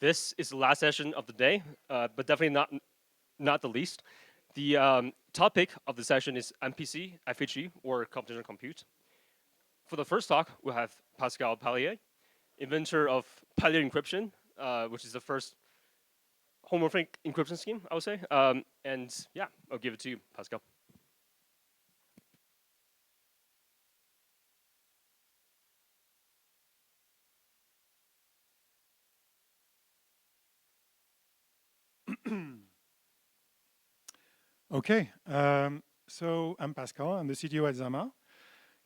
This is the last session of the day, but definitely not the least. The topic of the session is MPC, FHE, or computational compute. For the first talk, we'll have Pascal Paillier, inventor of Paillier encryption, which is the first homomorphic encryption scheme, I would say. And yeah, I'll give it to you, Pascal. Okay, so I'm Pascal, I'm the CTO at Zama.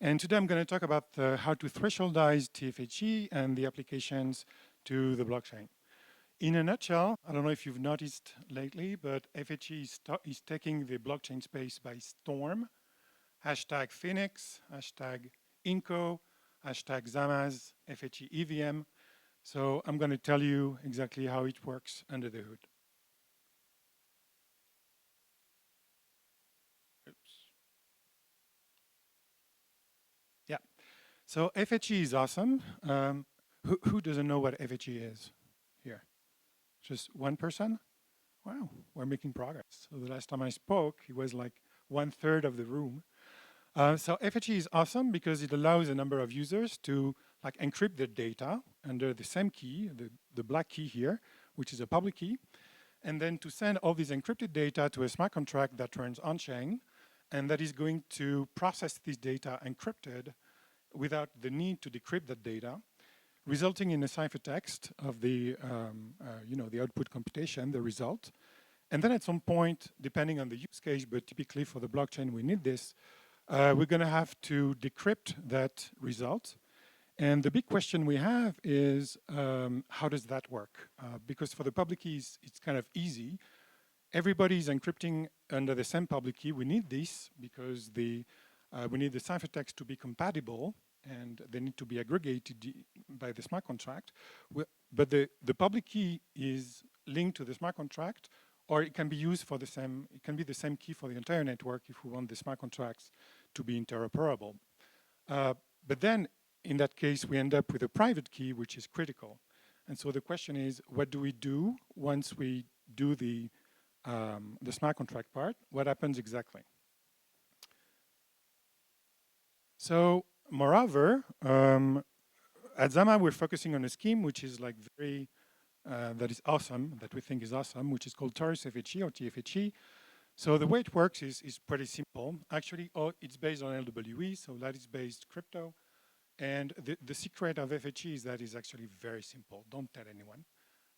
And today I'm going to talk about how to thresholdize TFHE and the applications to the blockchain. In a nutshell, I don't know if you've noticed lately, but FHE is taking the blockchain space by storm. Hashtag Phoenix, hashtag Inco, hashtag Zama's FHE EVM. So I'm going to tell you exactly how it works under the hood. Yeah, so FHE is awesome. Who doesn't know what FHE is here? Just one person? Wow, we're making progress. So the last time I spoke, it was like 1/3 of the room. So FHE is awesome because it allows a number of users to like encrypt their data under the same key, the black key here, which is a public key, and then to send all this encrypted data to a smart contract that runs on-chain, and that is going to process this data encrypted without the need to decrypt that data, resulting in a ciphertext of the, the output computation, the result. And then at some point, depending on the use case, but typically for the blockchain, we need this, we're going to have to decrypt that result. And the big question we have is, how does that work? Because for the public keys, it's kind of easy. Everybody's encrypting under the same public key. We need this because we need the ciphertext to be compatible, and they need to be aggregated by the smart contract. But the public key is linked to the smart contract, or it can be used for the same, it can be the same key for the entire network if we want the smart contracts to be interoperable. But then, in that case, we end up with a private key, which is critical. And so the question is, what do we do once we do the smart contract part? What happens exactly? So, moreover, at Zama, we're focusing on a scheme which is like very, that is awesome, that we think is awesome, which is called Taurus FHE or TFHE. So the way it works is pretty simple. Actually, it's based on LWE, so lattice-based crypto. And the secret of FHE is that it's actually very simple. Don't tell anyone.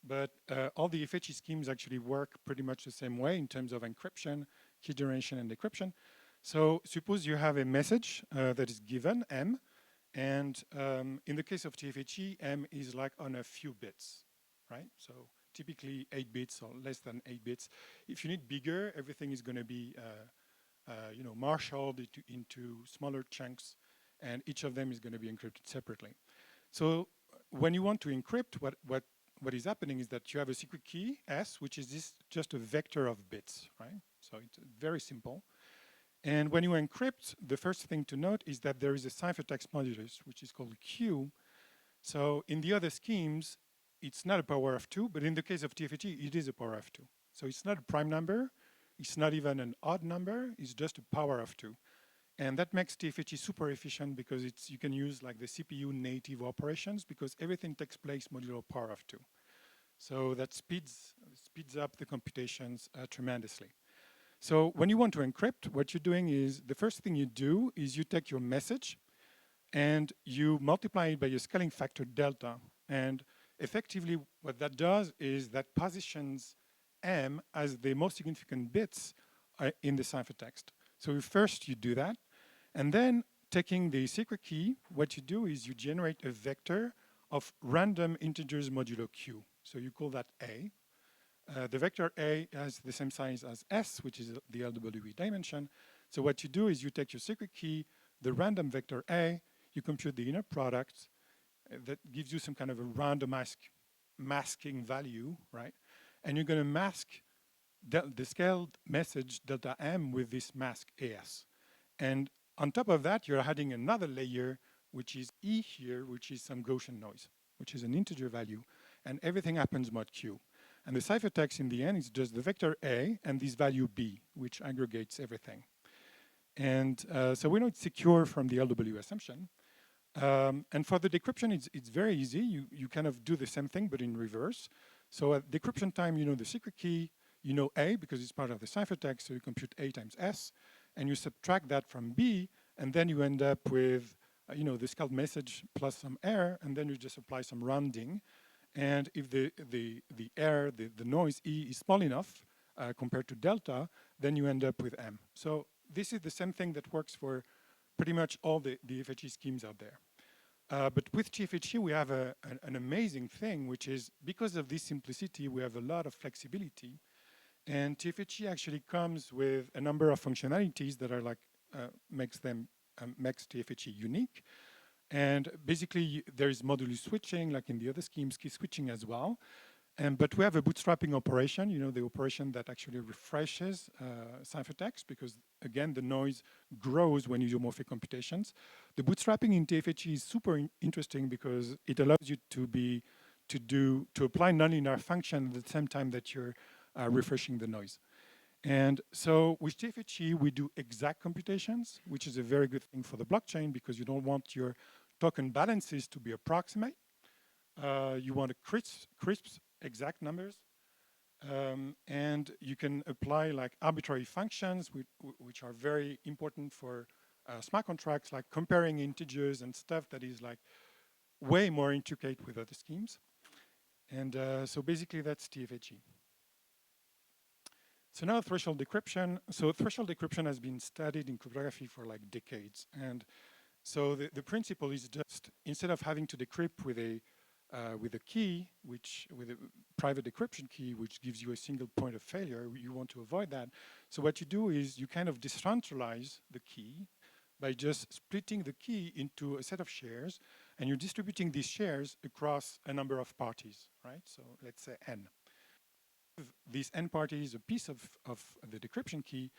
But all the FHE schemes actually work pretty much the same way in terms of encryption, key generation, and decryption. So suppose you have a message that is given, M, and in the case of TFHE, M is like on a few bits, right? So typically 8 bits or less than 8 bits. If you need bigger, everything is going to be marshaled into smaller chunks, and each of them is going to be encrypted separately. So when you want to encrypt, what is happening is that you have a secret key, S, which is just a vector of bits, right? So it's very simple. And when you encrypt, the first thing to note is that there is a ciphertext modulus, which is called Q. So in the other schemes, it's not a power of 2, but in the case of TFHE, it is a power of 2. So it's not a prime number, it's not even an odd number, it's just a power of 2. And that makes TFHE super efficient because you can use like the CPU native operations because everything takes place modulo power of 2. So that speeds up the computations tremendously. So when you want to encrypt, what you're doing is, the first thing you do is you take your message and you multiply it by your scaling factor delta. And effectively what that does is that positions M as the most significant bits in the ciphertext. So first you do that, and then taking the secret key, what you do is you generate a vector of random integers modulo Q. So you call that A. The vector A has the same size as S, which is the LWE dimension. So what you do is you take your secret key, the random vector A, you compute the inner product that gives you some kind of a random masking value, right? And you're going to mask the scaled message delta M with this mask AS. And on top of that, you're adding another layer, which is E here, which is some Gaussian noise, which is an integer value. and everything happens mod Q. And the ciphertext in the end is just the vector A and this value B, which aggregates everything. And so we know it's secure from the LW assumption. And for the decryption, it's very easy. You kind of do the same thing, but in reverse. So at decryption time, you know the secret key, you know A because it's part of the ciphertext, so you compute A times S, and you subtract that from B, and then you end up with you know, this called message plus some error, and then you just apply some rounding. And if the error, the noise E is small enough compared to delta, then you end up with M. So this is the same thing that works for pretty much all the TFHE schemes out there. But with TFHE, we have an amazing thing, which is because of this simplicity, we have a lot of flexibility. And TFHE actually comes with a number of functionalities that are like, makes TFHE unique. And basically, there is moduli switching, like in the other schemes, key switching as well. But we have a bootstrapping operation, you know, the operation that actually refreshes ciphertext, because again, the noise grows when you do morphic computations. The bootstrapping in TFHE is super interesting because it allows you to apply nonlinear function at the same time that you're refreshing the noise. And so with TFHE, we do exact computations, which is a very good thing for the blockchain because you don't want your token balances to be approximate. You want to crisp exact numbers. And you can apply like arbitrary functions, which are very important for smart contracts, like comparing integers and stuff that is like way more intricate with other schemes. And so basically that's TFHE. So now threshold decryption. So threshold decryption has been studied in cryptography for like decades. And so the principle is just, instead of having to decrypt with a key, with a private decryption key, which gives you a single point of failure, you want to avoid that. So what you do is you kind of decentralize the key by just splitting the key into a set of shares, and you're distributing these shares across a number of parties, right? So let's say N. These N parties a piece of the decryption key,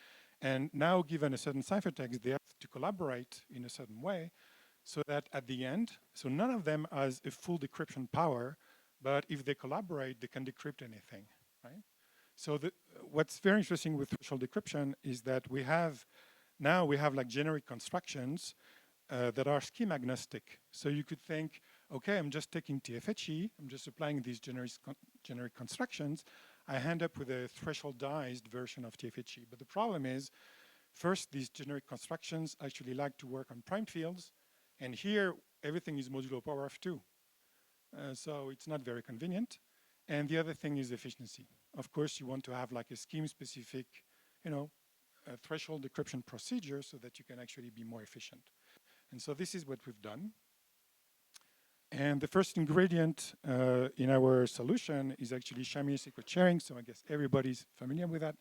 and now given a certain ciphertext, they have to collaborate in a certain way, so that at the end, so none of them has a full decryption power, but if they collaborate, they can decrypt anything, right? So what's very interesting with threshold decryption is that now we have like generic constructions that are scheme agnostic. So you could think, okay, I'm just taking TFHE, I'm just applying these generic constructions, I end up with a thresholdized version of TFHE. But the problem is, first, these generic constructions actually like to work on prime fields, and here, everything is modulo power of 2. So it's not very convenient. And the other thing is efficiency. Of course, you want to have like a scheme-specific, you know, threshold decryption procedure so that you can actually be more efficient. And so this is what we've done. And the first ingredient in our solution is actually Shamir secret sharing. So I guess everybody's familiar with that.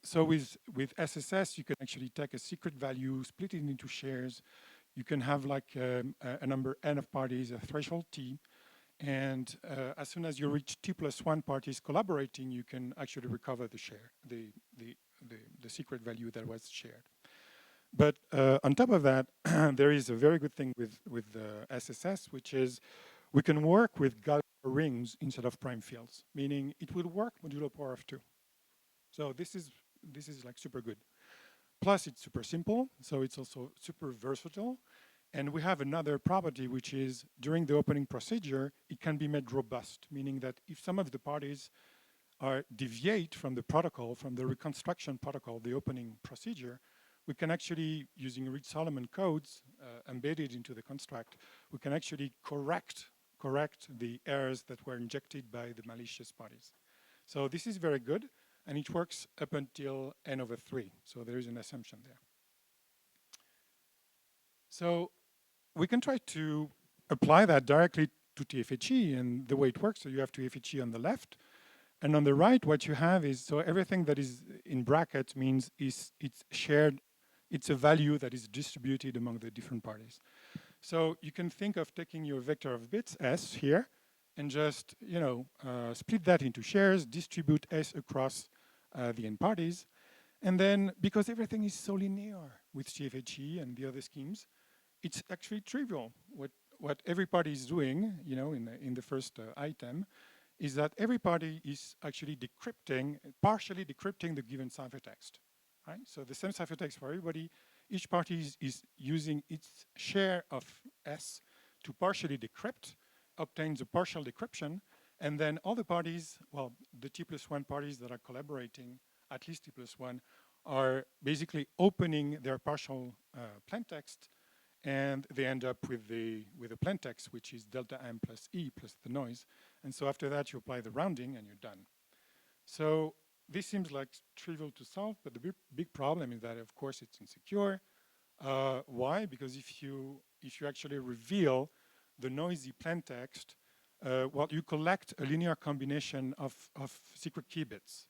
So with SSS, you can actually take a secret value, split it into shares. You can have like a number n of parties, a threshold t. And as soon as you reach t+1 parties collaborating, you can actually recover the share, the secret value that was shared. But on top of that, there is a very good thing with SSS, which is we can work with Galois rings instead of prime fields, meaning it will work modulo power of 2. So this is like super good. Plus, it's super simple, so it's also super versatile. And we have another property, which is during the opening procedure, it can be made robust, meaning that if some of the parties deviate from the protocol, from the reconstruction protocol, the opening procedure, we can actually, using Reed-Solomon codes embedded into the construct, we can actually correct the errors that were injected by the malicious parties. So this is very good, and it works up until n/3. So there is an assumption there. So we can try to apply that directly to TFHE and the way it works. So you have TFHE on the left, and on the right, what you have is, so everything that is in brackets means it's shared. It's a value that is distributed among the different parties. So you can think of taking your vector of bits, S here, and just, you know, split that into shares, distribute S across the n parties. And then, because everything is so linear with TFHE and the other schemes, it's actually trivial. what every party is doing, you know, in the first item, is that every party is actually decrypting, partially decrypting the given ciphertext, right? So the same ciphertext for everybody. Each party is using its share of S to partially decrypt, obtains a partial decryption, and then all the parties, well, the T+1 parties that are collaborating, at least T+1, are basically opening their partial plaintext, and they end up with the plaintext, which is delta M plus E plus the noise. And so after that, you apply the rounding, and you're done. So this seems like trivial to solve, but the big problem is that, of course, it's insecure. Why? Because if you actually reveal the noisy plaintext, well, you collect a linear combination of secret key bits.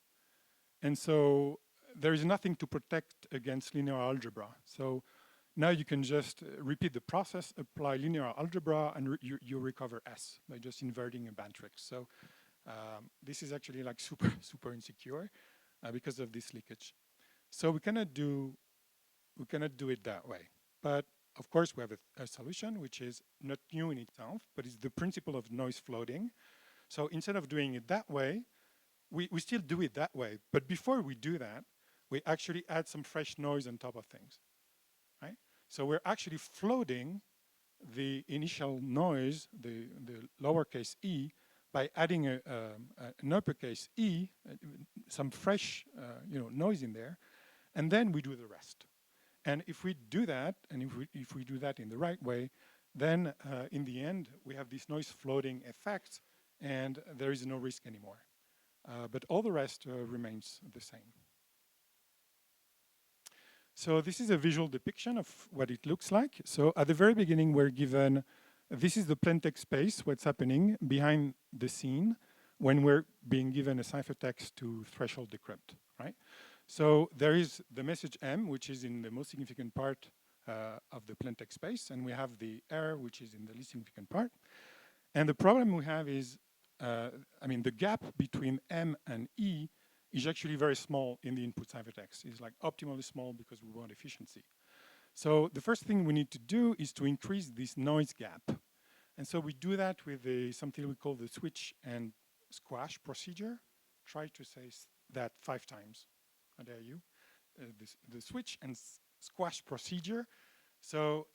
And so there is nothing to protect against linear algebra. So now you can just repeat the process, apply linear algebra, and you recover S by just inverting a matrix. So this is actually like super insecure because of this leakage. So we cannot do it that way. But of course, we have a solution which is not new in itself, but it's the principle of noise floating. So instead of doing it that way, we still do it that way. But before we do that, we actually add some fresh noise on top of things, right? So we're actually floating the initial noise, the lowercase e, by adding an uppercase e, some fresh noise in there, and then we do the rest. And if we do that, and if we do that in the right way, then in the end, we have this noise floating effect, and there is no risk anymore. But all the rest remains the same. So this is a visual depiction of what it looks like. So at the very beginning, we're given, this is the plaintext space, what's happening behind the scene when we're being given a ciphertext to threshold decrypt, right? So there is the message M, which is in the most significant part of the plaintext space, and we have the R, which is in the least significant part. And the problem we have is, the gap between M and E is actually very small in the input ciphertext. It's like optimally small because we want efficiency. So the first thing we need to do is to increase this noise gap. And so we do that with something we call the switch and squash procedure. Try to say that 5 times. How dare you? The switch and squash procedure. So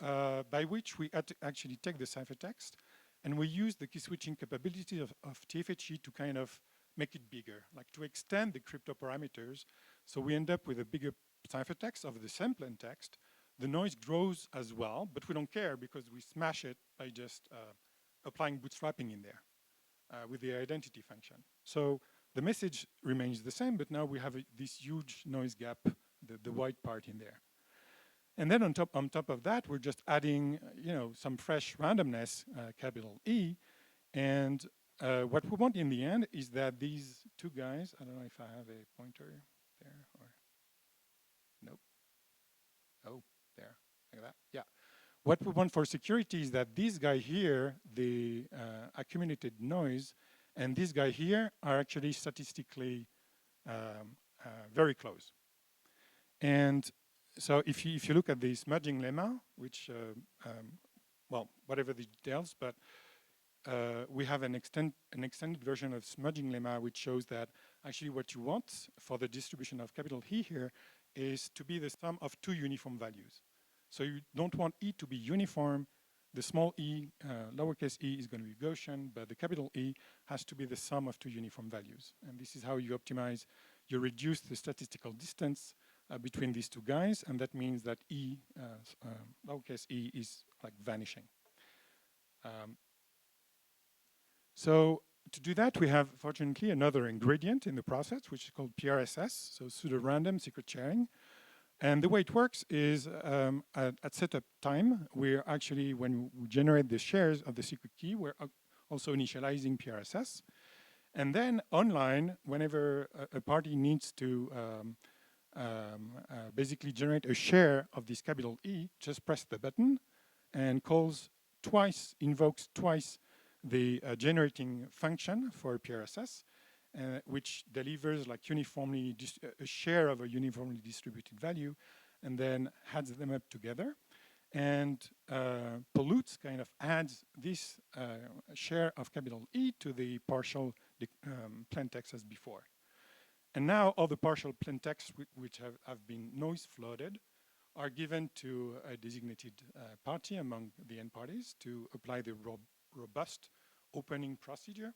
by which we actually take the ciphertext and we use the key switching capability of TFHE to kind of make it bigger, like to extend the crypto parameters. So we end up with a bigger ciphertext of the same plaintext. The noise grows as well, but we don't care because we smash it by just applying bootstrapping in there with the identity function. So the message remains the same, but now we have this huge noise gap, the white part in there. And then on top of that, we're just adding, some fresh randomness, capital E. And what we want in the end is that these two guys, I don't know if I have a pointer there or, nope. Oh, there, like that, yeah. What we want for security is that this guy here, the accumulated noise, and this guy here are actually statistically very close. And so if you look at the smudging lemma, which, well, whatever the details, but we have an extended version of smudging lemma which shows that actually what you want for the distribution of capital E here is to be the sum of 2 uniform values. So you don't want E to be uniform. The small e, lowercase e is going to be Gaussian, but the capital E has to be the sum of 2 uniform values. And this is how you optimize, you reduce the statistical distance between these two guys, and that means that E, lowercase e is like vanishing. So to do that, we have, fortunately, another ingredient in the process, which is called PRSS, so pseudo-random secret sharing. And the way it works is at setup time, we're actually, when we generate the shares of the secret key, we're also initializing PRSS. And then online, whenever a party needs to basically generate a share of this capital E, just press the button and invokes twice the generating function for PRSS, which delivers like uniformly a share of a uniformly distributed value, and then adds them up together. and pollutes kind of adds this share of capital E to the partial plain text as before. And now all the partial plain text which have been noise flooded are given to a designated party among the end parties to apply the robust opening procedure.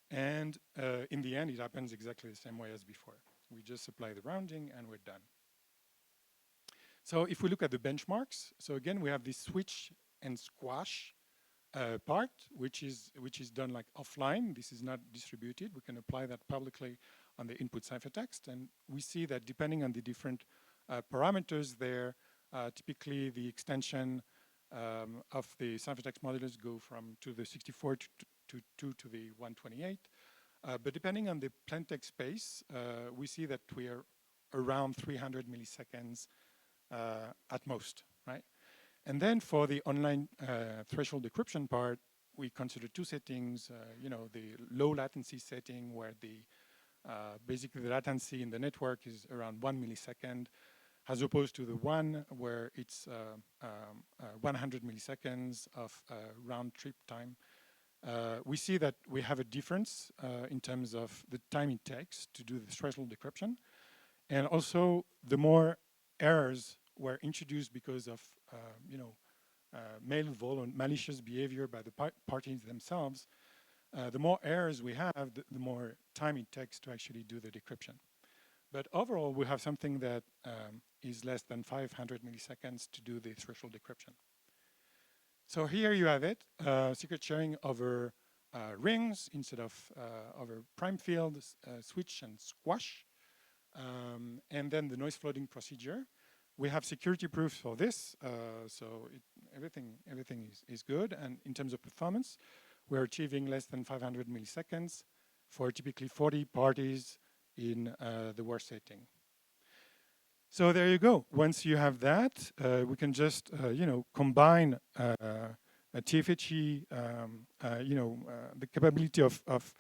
And in the end, it happens exactly the same way as before. We just apply the rounding and we're done. So if we look at the benchmarks, so again, we have this switch and squash part, which is done like offline. This is not distributed. We can apply that publicly on the input ciphertext. And we see that depending on the different parameters there, typically the extension of the ciphertext modulus go from to the 64 to 2 to the 128. But depending on the plaintext space, we see that we are around 300 milliseconds at most, right? And then for the online threshold decryption part, we consider two settings, you know, the low latency setting where the basically the latency in the network is around 1 millisecond, as opposed to the one where it's 100 milliseconds of round trip time. We see that we have a difference in terms of the time it takes to do the threshold decryption. And also, the more errors were introduced because of, you know, malicious and malicious behavior by the parties themselves, the more errors we have, the more time it takes to actually do the decryption. But overall, we have something that is less than 500 milliseconds to do the threshold decryption. So here you have it, secret sharing over rings instead of over prime fields, switch and squash. And then the noise flooding procedure. We have security proofs for this, so everything is good. And in terms of performance, we're achieving less than 500 milliseconds for typically 40 parties in the worst setting. So there you go. Once you have that, we can just you know, combine a TFHE, you know, the capability of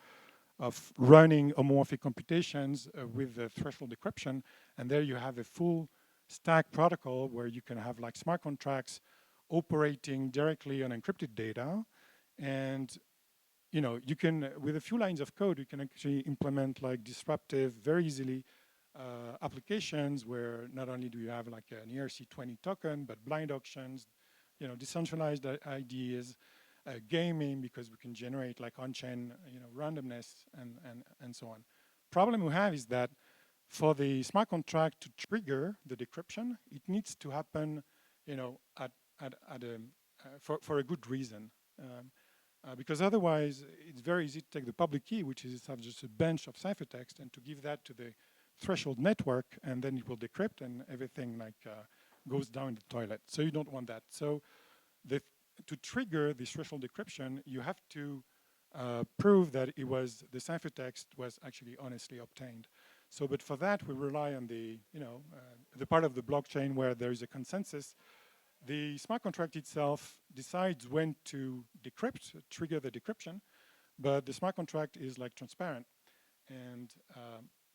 running homomorphic computations with the threshold decryption, and there you have a full stack protocol where you can have like smart contracts operating directly on encrypted data, and you know, you can, with a few lines of code, you can actually implement like disruptive, very easily applications where not only do you have like an ERC20 token, but blind auctions, you know, decentralized ideas, gaming, because we can generate like on-chain, you know, randomness and so on. Problem we have is that for the smart contract to trigger the decryption, it needs to happen, you know, for a good reason. Because otherwise, it's very easy to take the public key, which is just a bunch of ciphertext, and to give that to the threshold network, and then it will decrypt, and everything like goes down the toilet. So you don't want that. So to trigger this threshold decryption, you have to prove that it was the ciphertext was actually honestly obtained. So, but for that, we rely on the, you know, the part of the blockchain where there is a consensus. The smart contract itself decides when to decrypt, trigger the decryption, but the smart contract is like transparent. And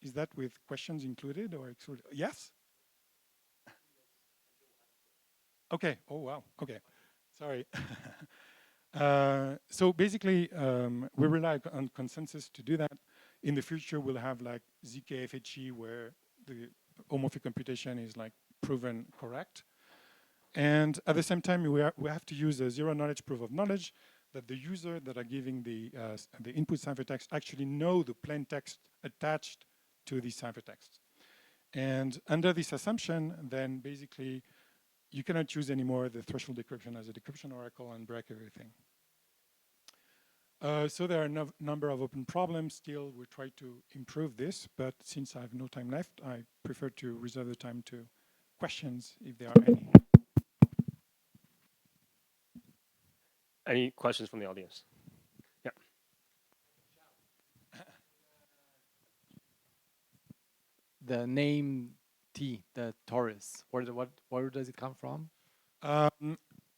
is that with questions included or excluded? Yes? Okay, oh wow, okay, sorry. So basically, we rely on consensus to do that. In the future, we'll have like ZK-FHE where the homomorphic computation is like proven correct. And at the same time, we have to use a zero knowledge proof of knowledge that the user that are giving the input ciphertext actually know the plain text attached to the ciphertext. And under this assumption, then basically, you cannot use anymore the threshold decryption as a decryption oracle and break everything. So there are a number of open problems still. We try to improve this, but since I have no time left, I prefer to reserve the time to questions if there are any. Any questions from the audience? Yeah. The name T, the Taurus, where does it come from?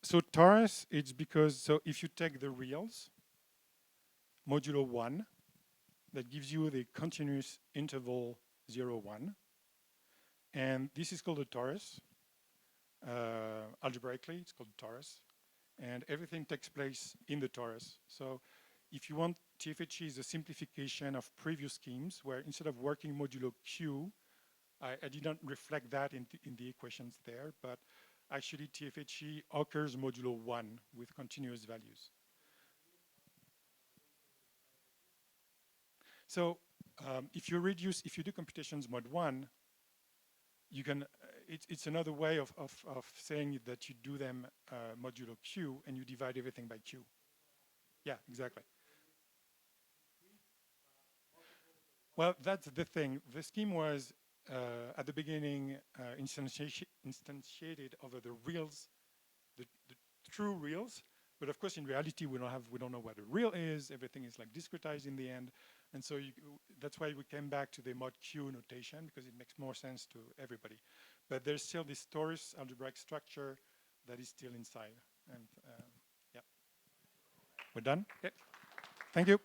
So Taurus, it's because, so if you take the reals, modulo 1, that gives you the continuous interval 0, 1. And this is called a torus. algebraically. It's called torus. And everything takes place in the torus. So if you want, TFHE is a simplification of previous schemes where instead of working modulo Q, I didn't reflect that in the equations there, but actually TFHE occurs modulo 1 with continuous values. So if you do computations mod 1, you can, it's another way of saying that you do them modulo Q and you divide everything by Q. Yeah, exactly. Well, that's the thing. The scheme was at the beginning instantiated over the reals, the true reals. But of course, in reality, we don't know what a real is. Everything is like discretized in the end, and so that's why we came back to the mod Q notation because it makes more sense to everybody. But there's still this torus algebraic structure that is still inside, and yeah, we're done. Okay, thank you.